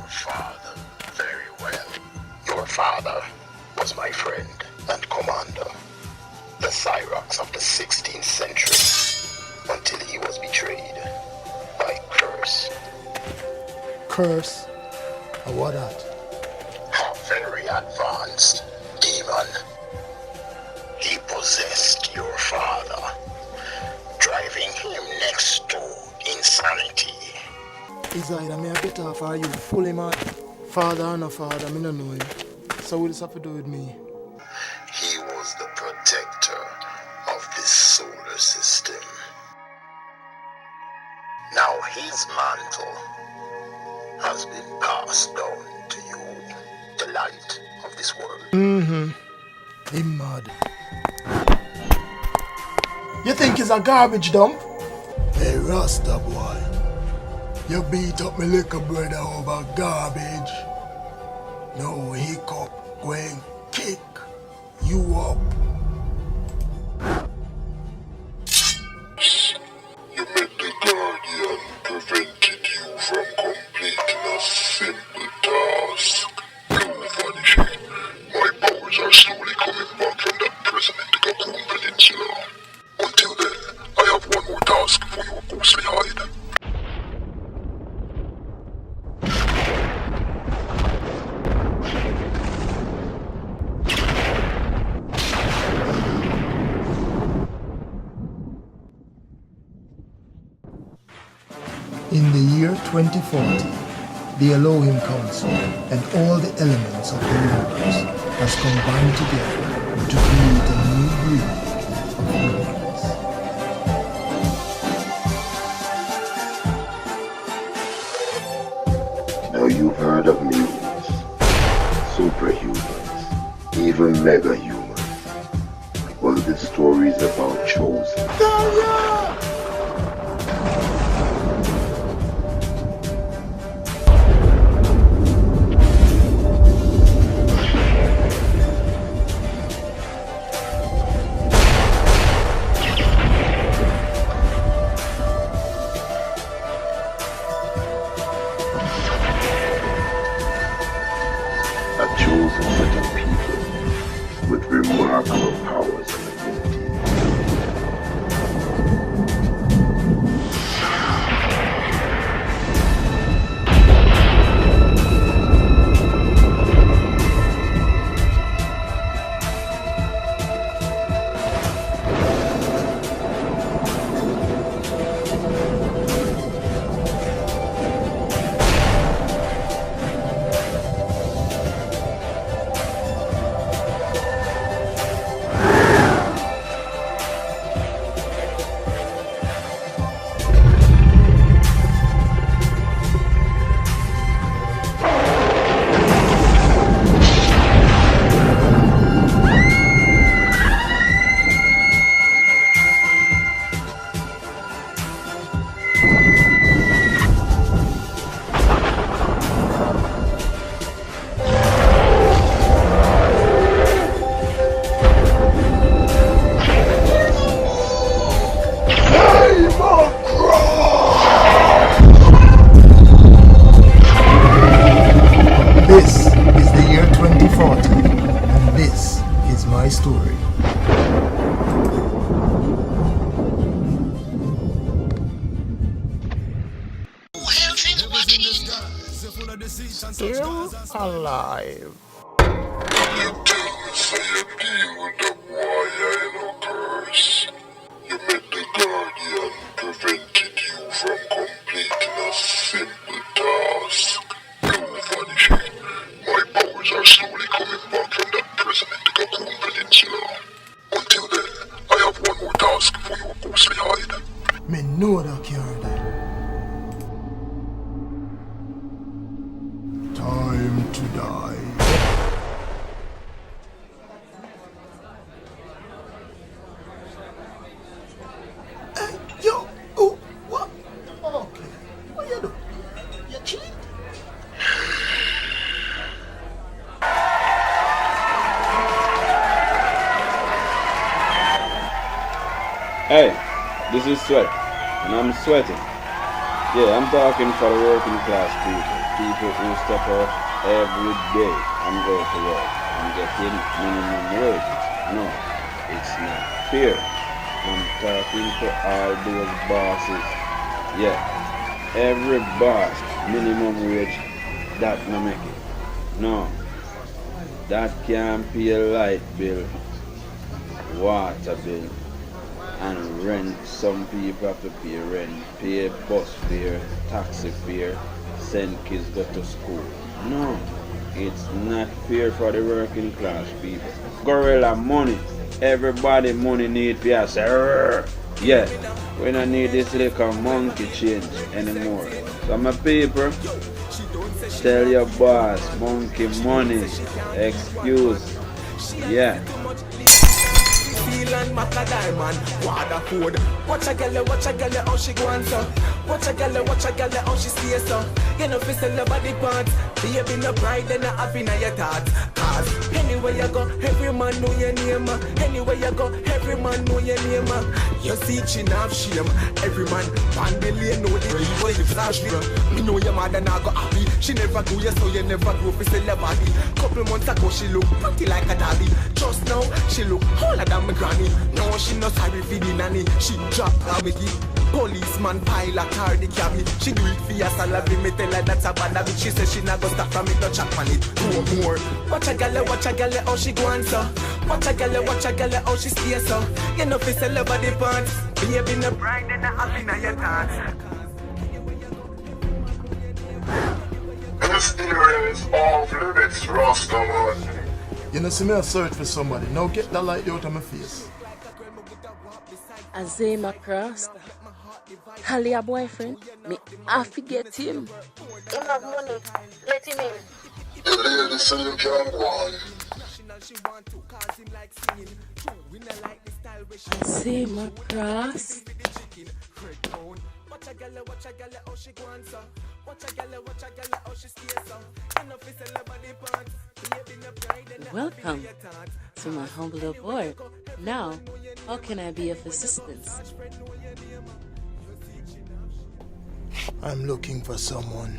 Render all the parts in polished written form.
father very well. Your father was my friend and commander, the Cyrox of the 16th century, until he was betrayed by Curse. Curse? Or what that? A very advanced demon. He possessed your father, driving him next to insanity. Is either me a better off or you fully mad? Father or no father, me no know him. So what does have to do with me? He was the protector of this solar system. Now his mantle has been passed down to you, the light of this world. He mad. You think he's a garbage dump? Hey Rasta boy, you beat up me little brother over garbage. No hiccup, go and kick you up. You met the Guardian, prevented you from completing a simple task. No vanishing. My powers are slowly coming back from that prison in the Cocoon Peninsula. Until then, I have one more task for your ghostly hide. In the year 2040, the Elohim Council and all the elements of the universe has combined together to create a new breed of humans. Now you've heard of mutants, superhumans, even mega-humans. Well, this story is about chosen. A chosen set of people with remarkable powers and abilities. This is the year 2040, and this is my story. Still alive. You didn't say a deal with the boy, I no curse. You met the Guardian, prevented you from completing a simple task. No vanishing. My powers are slowly coming back from that prison in the Cocoon Peninsula. Until then, I have one more task for your ghostly hide. Me know that card. Time to die. Hey, yo, oh, what? Okay, what you do? You cheat? Hey, this is Sweat, and I'm sweating. Yeah, I'm talking for the working class people. People who step out every day and go to work and getting minimum wages. No, it's not fair. I'm talking to all those bosses. Yeah, every boss minimum wage that no make it. No, that can't pay a light bill, water bill, and rent. Some people have to pay rent, pay bus fare, taxi fare, send kids go to school. No, it's not fair for the working class people. Gorilla money. Everybody money need to say, yeah, we don't need this little monkey change anymore. So my people, tell your boss, monkey money, excuse, yeah. Steel and maca diamond, water food. Watch a girl, how she go on so. Watch a girl, how she stay so. You know, fi sell your body parts. Baby, no pride and no happy in your thoughts. Cause anywhere you go, every man know your name. Anywhere you go, every man know your name. You see chin have shame. Every man, one billion know the real way you flash me. Me know your mother now go happy. She never do you, so you never grow fi sell your body. Couple months ago, she look pretty like a daddy. Just now, she look older than my granny. No, she not sorry for the nanny. She drop her with it. Policeman pile a car the cabby. She do it for your salary. Me tell her that's a bad habit. She says she not go stop from it, no chat on it. No more. Watch a gal, how she go on so. Watch a gal, how she stay so. You know fi sell her body parts. Baby no pride and no happy in your thoughts. This area is off limits, Rastaman. You know, see me a search for somebody. Now get that light out of my face. Xayma Cross. Call your boyfriend. Me have to get him. Him have money. Let him in. The lady say you can go on. Xayma Cross. Watch a gal, how she go on so. Watch a gal, how she stay so. You know fi sell her body parts. Baby no pride and no Welcome to my humble abode. Now, how can I be of assistance? I'm looking for someone.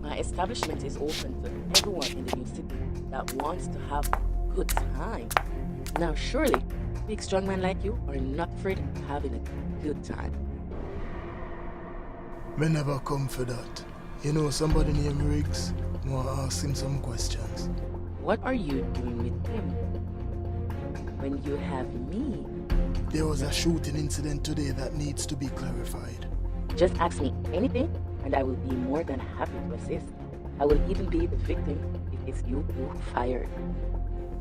My establishment is open to everyone in the new city that wants to have a good time. Now, surely, big strong men like you are not afraid of having a good time. Me never come for that. You know somebody named Riggs? I want to ask him some questions. What are you doing with him when you have me? There was a shooting incident today that needs to be clarified. Just ask me anything and I will be more than happy to assist. I will even be the victim if it's you who fired.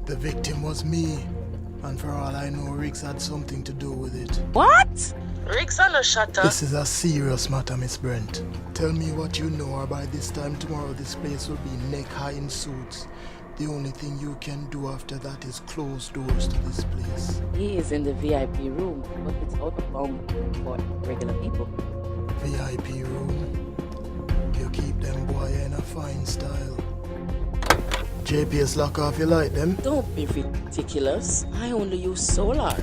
The victim was me, and for all I know, Riggs had something to do with it. What? Riggs on a shutter. This is a serious matter, Miss Brent. Tell me what you know, or by this time tomorrow this place will be neck high in suits. The only thing you can do after that is close doors to this place. He is in the VIP room, but it's out of bound for regular people. VIP room? You keep them boy in a fine style. JPS lock off, you like them? Don't be ridiculous. I only use solar.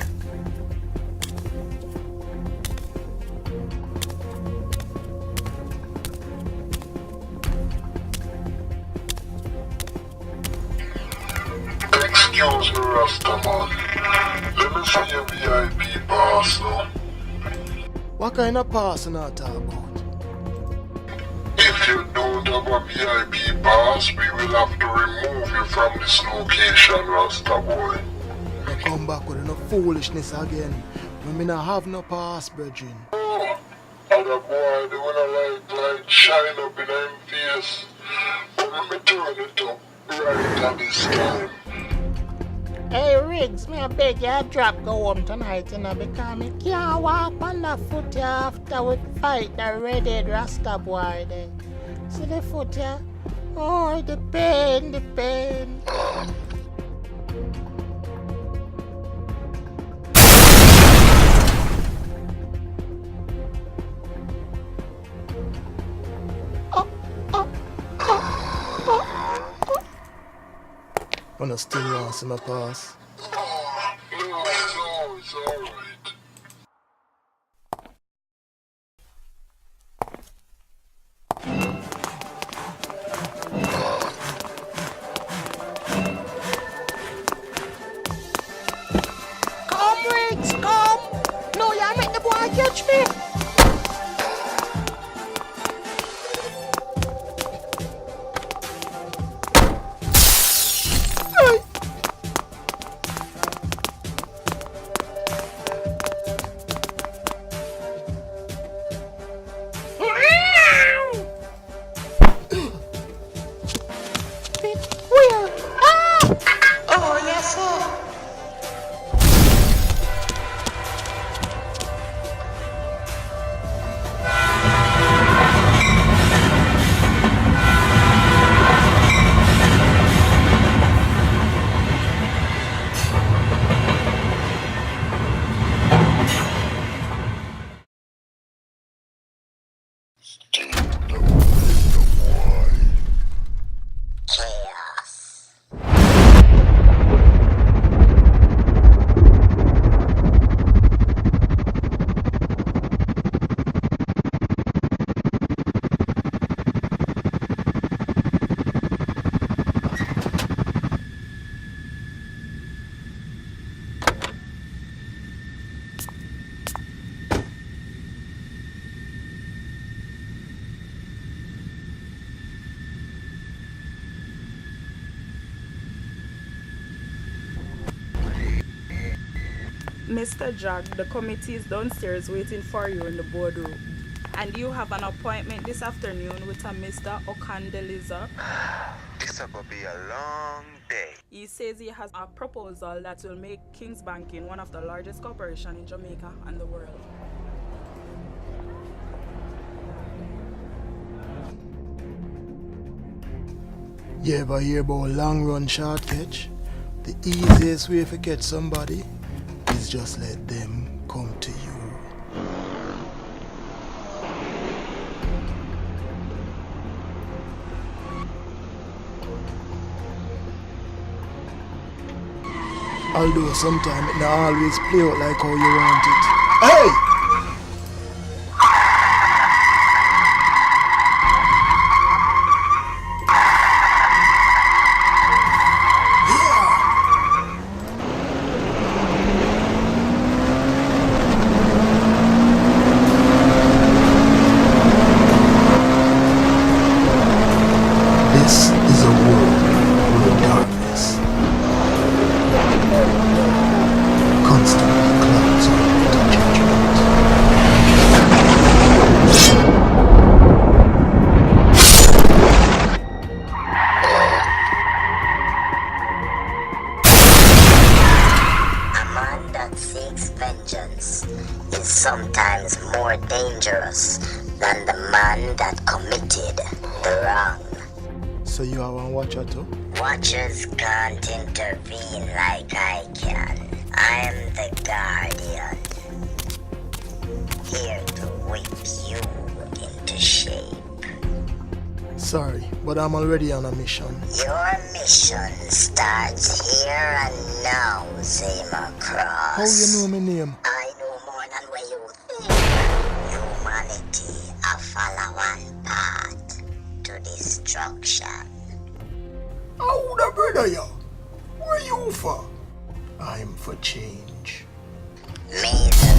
Excuse me, Rastaman. Let me see your VIP pass now. What kind of pass you not talk about? If you don't have a VIP pass, we will have to remove you from this location, Rasta boy. You come back with enough foolishness again. When me not have no pass, brethren. Oh, other boy, they wanna like shine up in them face. But let me turn it up right at this time. Hey Riggs, me I beg you drop go home tonight, you know, because me can't walk on the foot here after we fight the red-head Rasta boy there. See the foot here? Oh, the pain, the pain. Wanna still want some pass? No, it's alright. Mr. Jack, the committee is downstairs waiting for you in the boardroom. And you have an appointment this afternoon with a Mr. Okandeliza. This will be a long day. He says he has a proposal that will make King's Banking one of the largest corporations in Jamaica and the world. You ever hear about long run short catch? The easiest way to catch somebody is just let them come to you. Although sometimes it not always play out like how you want it. Hey! This is a world where darkness constantly clouds over the judgment. A man that seeks vengeance is sometimes more dangerous than the man that committed the wrong. So you are one watcher too? Watchers can't intervene like I can. I am the guardian, here to whip you into shape. Sorry, but I'm already on a mission. Your mission starts here and now, Xayma Cross. How you know my name? I know more than what you think. Humanity, a follow one path to destruction. How the brother ya? Where you for? I'm for change. May the